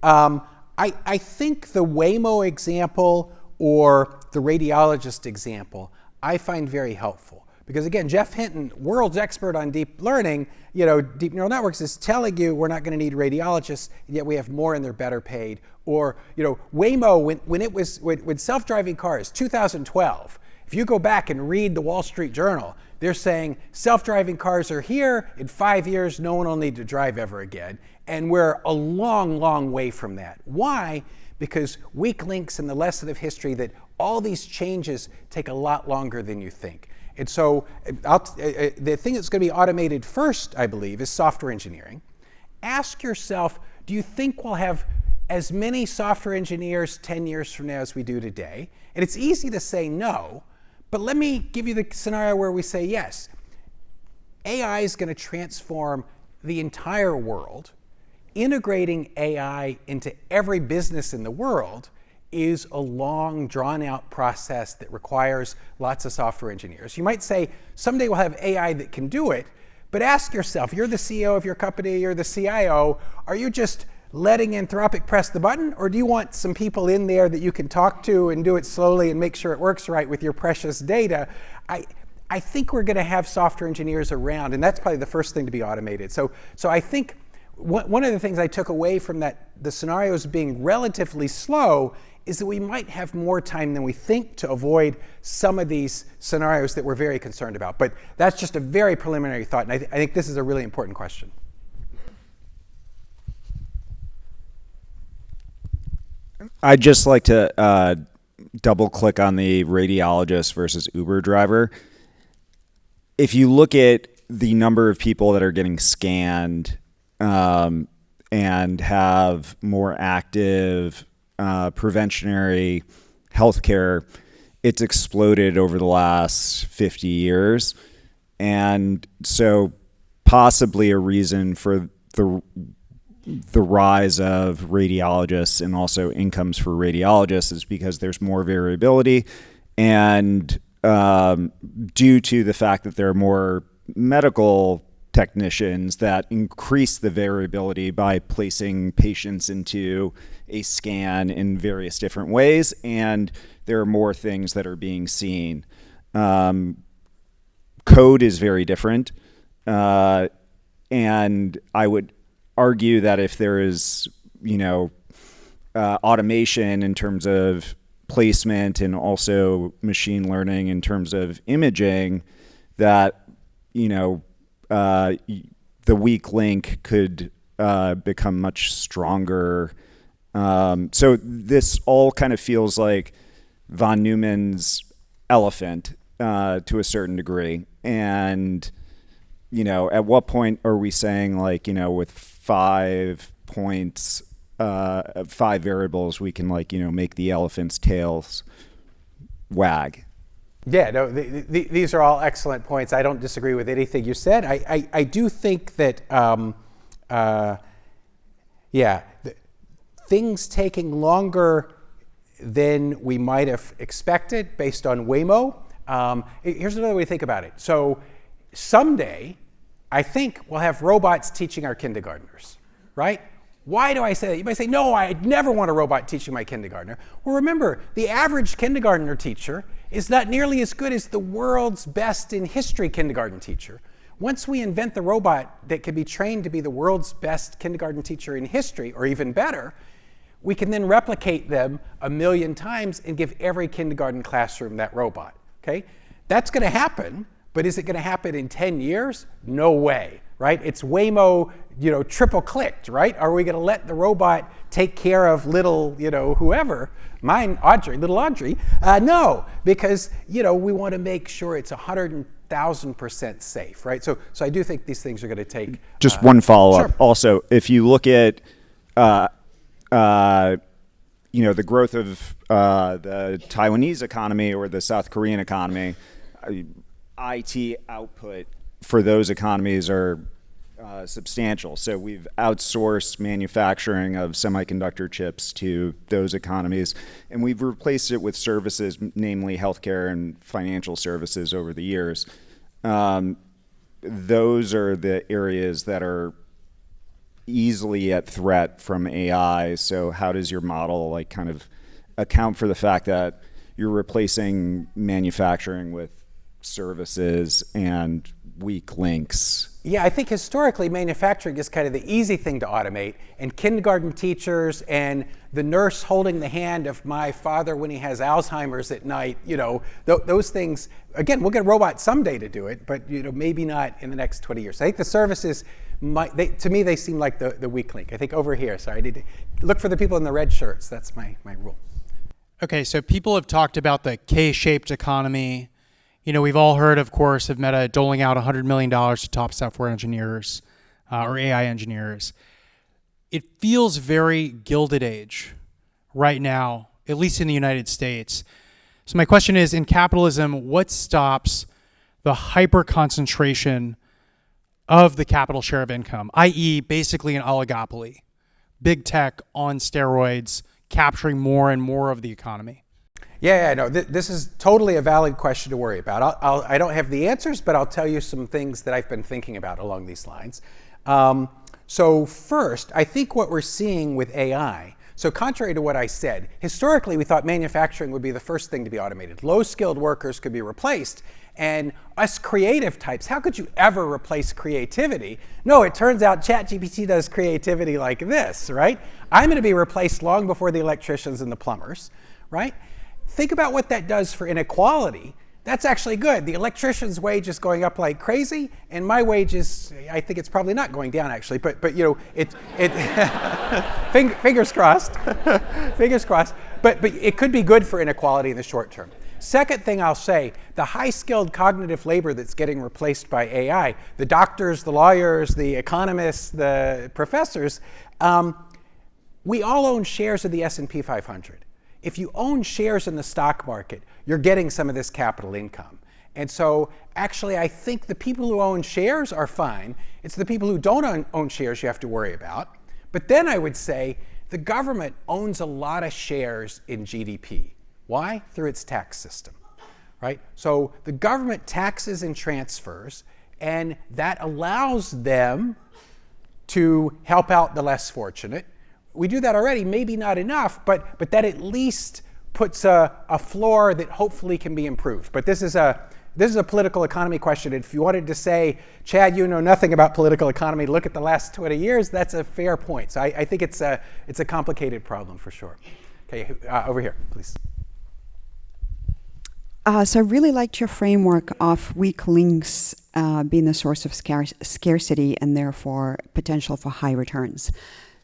I think the Waymo example or the radiologist example I find very helpful. Because again, Jeff Hinton, world's expert on deep learning, deep neural networks, is telling you we're not going to need radiologists, and yet we have more and they're better paid. Or, Waymo, when self-driving cars, 2012, if you go back and read the Wall Street Journal, they're saying self-driving cars are here. In 5 years, no one will need to drive ever again. And we're a long, long way from that. Why? Because weak links in the lesson of history that all these changes take a lot longer than you think. And so the thing that's going to be automated first, I believe, is software engineering. Ask yourself, do you think we'll have as many software engineers 10 years from now as we do today? And it's easy to say no, but let me give you the scenario where we say yes. AI is going to transform the entire world. Integrating AI into every business in the world is a long, drawn-out process that requires lots of software engineers. You might say, someday we'll have AI that can do it, but ask yourself, you're the CEO of your company, you're the CIO, are you just letting Anthropic press the button, or do you want some people in there that you can talk to and do it slowly and make sure it works right with your precious data? I think we're going to have software engineers around, and that's probably the first thing to be automated. So I think one of the things I took away from the scenarios being relatively slow is that we might have more time than we think to avoid some of these scenarios that we're very concerned about. But that's just a very preliminary thought, and I think this is a really important question. I'd just like to double click on the radiologist versus Uber driver. If you look at the number of people that are getting scanned and have more active preventionary healthcare, it's exploded over the last 50 years. And so possibly a reason for the rise of radiologists and also incomes for radiologists is because there's more variability, and due to the fact that there are more medical technicians that increase the variability by placing patients into a scan in various different ways, and there are more things that are being seen. Code is very different, and I would argue that if there is, automation in terms of placement and also machine learning in terms of imaging, that, the weak link could become much stronger. So this all kind of feels like von Neumann's elephant to a certain degree. And, at what point are we saying, with 5 points, 5 variables, we can, make the elephant's tails wag? Yeah, no, these are all excellent points. I don't disagree with anything you said. I do think that, things taking longer than we might have expected based on Waymo. Here's another way to think about it. So someday, I think we'll have robots teaching our kindergartners, right? Why do I say that? You might say, no, I'd never want a robot teaching my kindergartner. Well, remember, the average kindergartner teacher is not nearly as good as the world's best in history kindergarten teacher. Once we invent the robot that can be trained to be the world's best kindergarten teacher in history, or even better, we can then replicate them 1 million times and give every kindergarten classroom that robot, okay? That's going to happen, but is it going to happen in 10 years? No way, right? It's Waymo, triple clicked, right? Are we going to let the robot take care of little, whoever? Mine, little Audrey. No, because, we want to make sure it's 100,000% safe, right? So I do think these things are going to take. Just one follow-up. Sure. Also, if you look at, the growth of the Taiwanese economy or the South Korean economy, IT output for those economies are substantial. So we've outsourced manufacturing of semiconductor chips to those economies, and we've replaced it with services, namely healthcare and financial services over the years. Those are the areas that are easily at threat from AI. So how does your model like kind of account for the fact that you're replacing manufacturing with services and weak links? Yeah, I think historically manufacturing is kind of the easy thing to automate, and kindergarten teachers and the nurse holding the hand of my father when he has Alzheimer's at night, those things, again, we'll get a robot someday to do it, but maybe not in the next 20 years. I think the services, to me, they seem like the weak link. I think over here, sorry, I need to look for the people in the red shirts. That's my rule. Okay, so people have talked about the K-shaped economy. We've all heard, of course, of Meta doling out $100 million to top software engineers or AI engineers. It feels very Gilded Age right now, at least in the United States. So my question is, in capitalism, what stops the hyper-concentration of the capital share of income, i.e. basically an oligopoly, big tech on steroids, capturing more and more of the economy? Yeah, no, this is totally a valid question to worry about. I don't have the answers, but I'll tell you some things that I've been thinking about along these lines. So first, I think what we're seeing with AI, so contrary to what I said, historically we thought manufacturing would be the first thing to be automated. Low-skilled workers could be replaced, and us creative types, how could you ever replace creativity? No, it turns out ChatGPT does creativity like this, right? I'm going to be replaced long before the electricians and the plumbers, right? Think about what that does for inequality. That's actually good. The electrician's wage is going up like crazy, and my wage is, I think it's probably not going down actually, but fingers crossed, fingers crossed, but it could be good for inequality in the short term. Second thing I'll say, the high-skilled cognitive labor that's getting replaced by AI, the doctors, the lawyers, the economists, the professors, we all own shares of the S&P 500. If you own shares in the stock market, you're getting some of this capital income. And so actually, I think the people who own shares are fine. It's the people who don't own shares you have to worry about. But then I would say the government owns a lot of shares in GDP. Why? Through its tax system, right? So the government taxes and transfers, and that allows them to help out the less fortunate. We do that already, maybe not enough, but that at least puts a floor that hopefully can be improved. But this is a political economy question. If you wanted to say, Chad, you know nothing about political economy, look at the last 20 years, that's a fair point. So I think it's a complicated problem for sure. Okay, over here, please. So I really liked your framework of weak links being the source of scarcity and therefore potential for high returns.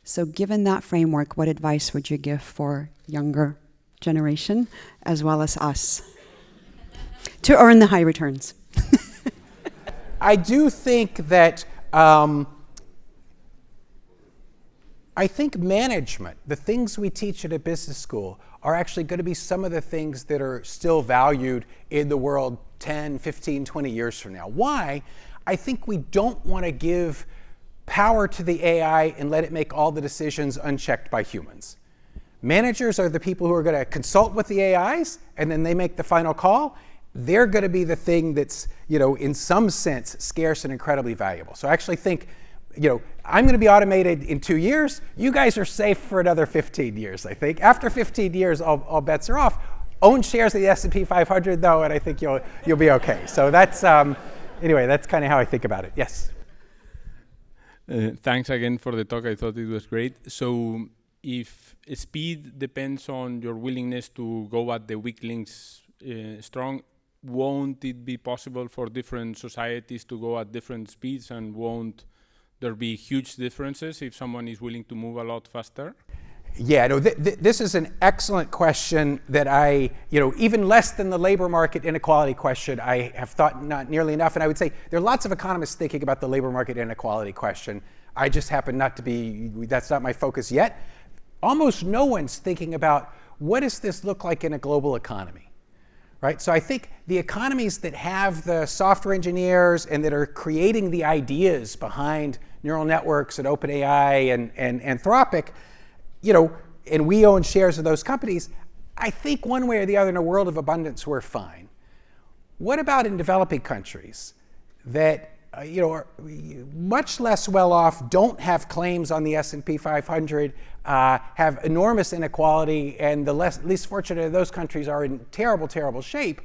So given that framework, what advice would you give for younger generation as well as us to earn the high returns? I do think that I think management, the things we teach at a business school, are actually going to be some of the things that are still valued in the world 10, 15, 20 years from now. Why? I think we don't want to give power to the AI and let it make all the decisions unchecked by humans. Managers are the people who are going to consult with the AIs, and then they make the final call. They're going to be the thing that's, in some sense, scarce and incredibly valuable. So I actually think, I'm going to be automated in 2 years. You guys are safe for another 15 years, I think. After 15 years, all bets are off. Own shares of the S&P 500, though, and I think you'll be okay. So that's, anyway, that's kind of how I think about it. Yes? Thanks again for the talk. I thought it was great. So if speed depends on your willingness to go at the weak links strong, won't it be possible for different societies to go at different speeds, and won't there be huge differences if someone is willing to move a lot faster? Yeah, no, this is an excellent question that even less than the labor market inequality question, I have thought not nearly enough. And I would say there are lots of economists thinking about the labor market inequality question. I just happen not to be, that's not my focus yet. Almost no one's thinking about what does this look like in a global economy, right? So I think the economies that have the software engineers and that are creating the ideas behind neural networks at OpenAI and Anthropic, and we own shares of those companies, I think one way or the other in a world of abundance, we're fine. What about in developing countries that are much less well off, don't have claims on the S&P 500, have enormous inequality, and the least fortunate of those countries are in terrible, terrible shape?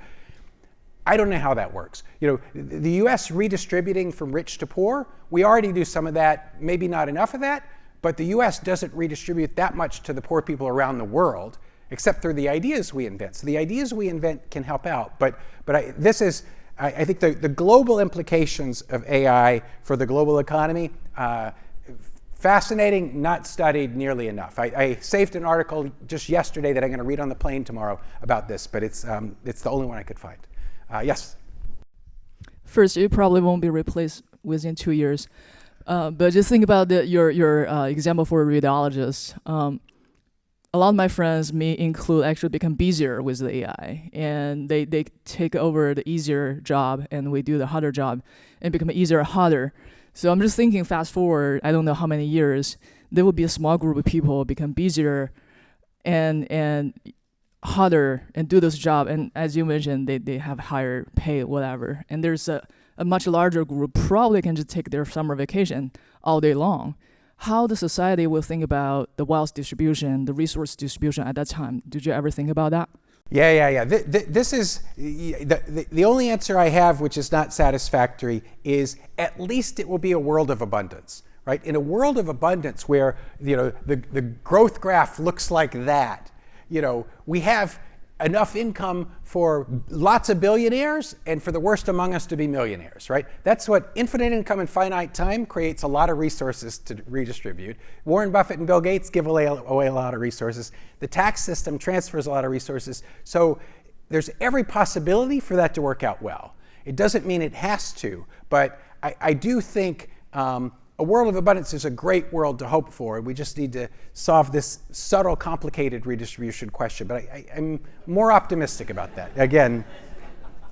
I don't know how that works. The US redistributing from rich to poor, we already do some of that, maybe not enough of that, but the US doesn't redistribute that much to the poor people around the world, except through the ideas we invent. So the ideas we invent can help out. But I think the global implications of AI for the global economy, fascinating, not studied nearly enough. I saved an article just yesterday that I'm going to read on the plane tomorrow about this, but it's the only one I could find. Yes? First, it probably won't be replaced within 2 years. But just think about your example for a radiologist. A lot of my friends, me include, actually become busier with the AI, and they take over the easier job, and we do the harder job, and become easier and harder. So I'm just thinking, fast forward, I don't know how many years, there will be a small group of people become busier and harder and do this job, and as you mentioned, they have higher pay, whatever. And there's a much larger group probably can just take their summer vacation all day long. How the society will think about the wealth distribution, the resource distribution at that time. Did you ever think about that? Yeah. This is the only answer I have, which is not satisfactory, is at least it will be a world of abundance, right? In a world of abundance where the growth graph looks like that, we have enough income for lots of billionaires and for the worst among us to be millionaires, right? That's what infinite income and finite time creates, a lot of resources to redistribute. Warren Buffett and Bill Gates give away a lot of resources. The tax system transfers a lot of resources. So there's every possibility for that to work out well. It doesn't mean it has to, but I do think a world of abundance is a great world to hope for. We just need to solve this subtle, complicated redistribution question. But I'm more optimistic about that. Again,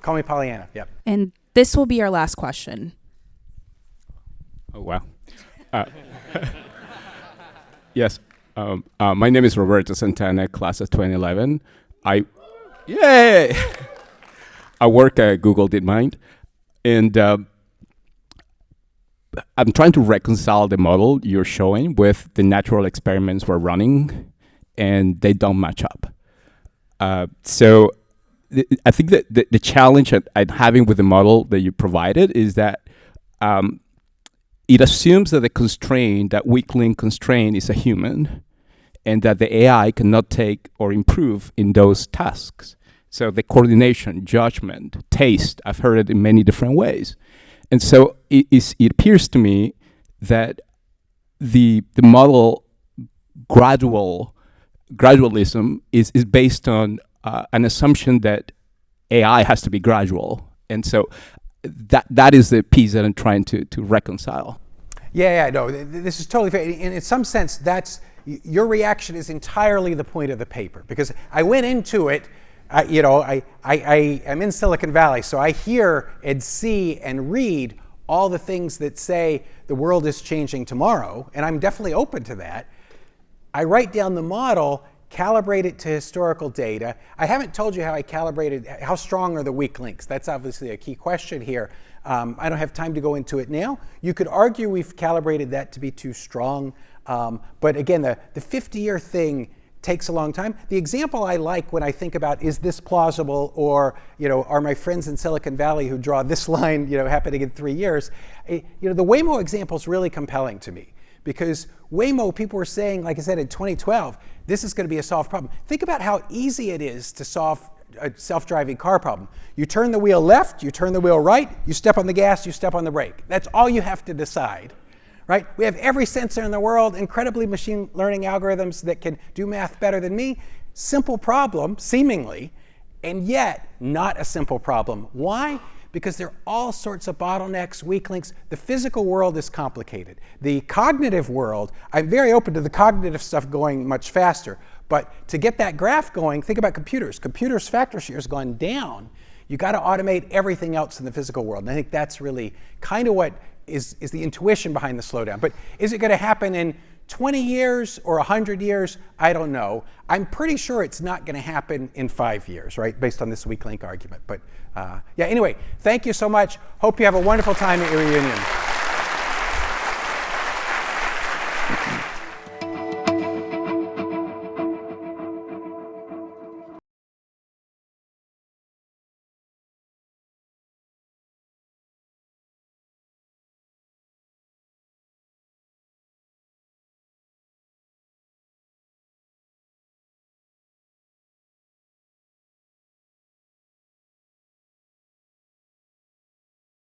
call me Pollyanna. Yep. And this will be our last question. Oh, wow. Yes. My name is Roberto Santana, class of 2011. Yay! I work at Google DeepMind. And I'm trying to reconcile the model you're showing with the natural experiments we're running, and they don't match up. So I think that the challenge I'm having with the model that you provided is that it assumes that the constraint, that weak link constraint, is a human, and that the AI cannot take or improve in those tasks. So the coordination, judgment, taste, I've heard it in many different ways. And so it appears to me that the model gradualism is based on an assumption that AI has to be gradual. And so that is the piece that I'm trying to reconcile. Yeah, no, this is totally fair. And in some sense, your reaction is entirely the point of the paper, because I went into it. I am in Silicon Valley, so I hear and see and read all the things that say the world is changing tomorrow, and I'm definitely open to that. I write down the model, calibrate it to historical data. I haven't told you how I calibrated, how strong are the weak links. That's obviously a key question here. I don't have time to go into it now. You could argue we've calibrated that to be too strong, but again, the 50-year thing takes a long time. The example I like when I think about, is this plausible, or are my friends in Silicon Valley who draw this line happening in 3 years, the Waymo example is really compelling to me, because Waymo, people were saying, like I said, in 2012, this is going to be a solved problem. Think about how easy it is to solve a self-driving car problem. You turn the wheel left, you turn the wheel right, you step on the gas, you step on the brake. That's all you have to decide. Right? We have every sensor in the world, incredibly machine learning algorithms that can do math better than me. Simple problem, seemingly, and yet not a simple problem. Why? Because there are all sorts of bottlenecks, weak links. The physical world is complicated. The cognitive world, I'm very open to the cognitive stuff going much faster, but to get that graph going, think about computers. Computers' factor share has gone down. You got to automate everything else in the physical world. And I think that's really kind of what is the intuition behind the slowdown. But is it going to happen in 20 years or 100 years? I don't know. I'm pretty sure it's not going to happen in 5 years, right, based on this weak link argument. But yeah, anyway, thank you so much. Hope you have a wonderful time at your reunion.